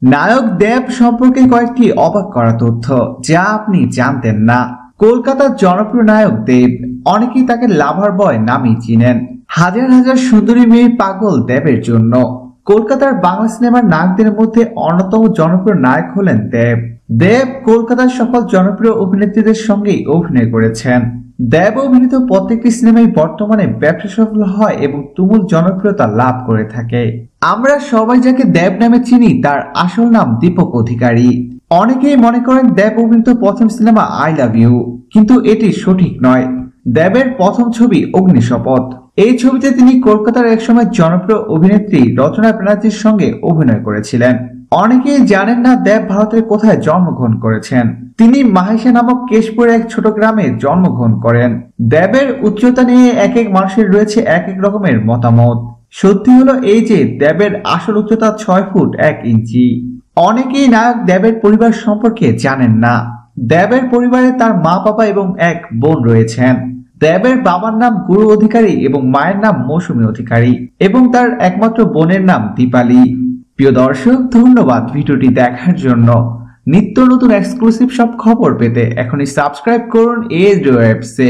নায়ক দেব সম্পর্কে কয়েকটি অবাক করা তথ্য যা আপনি জানতেন না। কলকাতার জনপ্রিয় নায়ক দেব, অনেকেই তাকে লাভার বয় নামেই চিনেন। হাজার হাজার সুন্দরী মেয়ে পাগল দেবের জন্য। কলকাতার বাংলা সিনেমার নায়কদের মধ্যে অন্যতম জনপ্রিয় নায়ক হলেন দেব। দেব কলকাতার সকল জনপ্রিয় অভিনেত্রীদের সঙ্গেই অভিনয় করেছেন। দেব অভিনীত প্রত্যেকটি সিনেমাই বর্তমানে ব্যবসা সফল হয় এবং তুমুল জনপ্রিয়তা লাভ করে থাকে। আমরা সবাই যাকে দেব নামে চিনি তার আসল নাম দীপক অধিকারী। অনেকেই মনে করেন দেব অভিনীত প্রথম সিনেমা আই লাভ ইউ, কিন্তু এটি সঠিক নয়। দেবের প্রথম ছবি অগ্নিশপথ। এই ছবিতে তিনি কলকাতার একসময় জনপ্রিয় অভিনেত্রী রচনা ব্যানার্জির সঙ্গে অভিনয় করেছিলেন। অনেকেই জানেন না দেব ভারতের কোথায় জন্মগ্রহণ করেছেন। তিনি মাহেশা নামক কেশপুরের এক ছোট গ্রামে জন্মগ্রহণ করেন। দেবের উচ্চতা নিয়ে এক এক মানুষের রয়েছে এক এক রকমের মতামত। সত্যি হলো এই যে দেবের আসল উচ্চতা 6 ফুট 1 ইঞ্চি। অনেকেই নায়ক দেবের পরিবার সম্পর্কে জানেন না। দেবের পরিবারে তার মা বাবা এবং এক বোন রয়েছেন। দেবের বাবার নাম গুরু অধিকারী এবং মায়ের নাম মৌসুমী অধিকারী এবং তার একমাত্র বোনের নাম দীপালি। প্রিয় দর্শক, ধন্যবাদ ভিডিওটি দেখার জন্য। নিত্য নতুন এক্সক্লুসিভ সব খবর পেতে এখনই সাবস্ক্রাইব করুন এজ ওয়েবসে।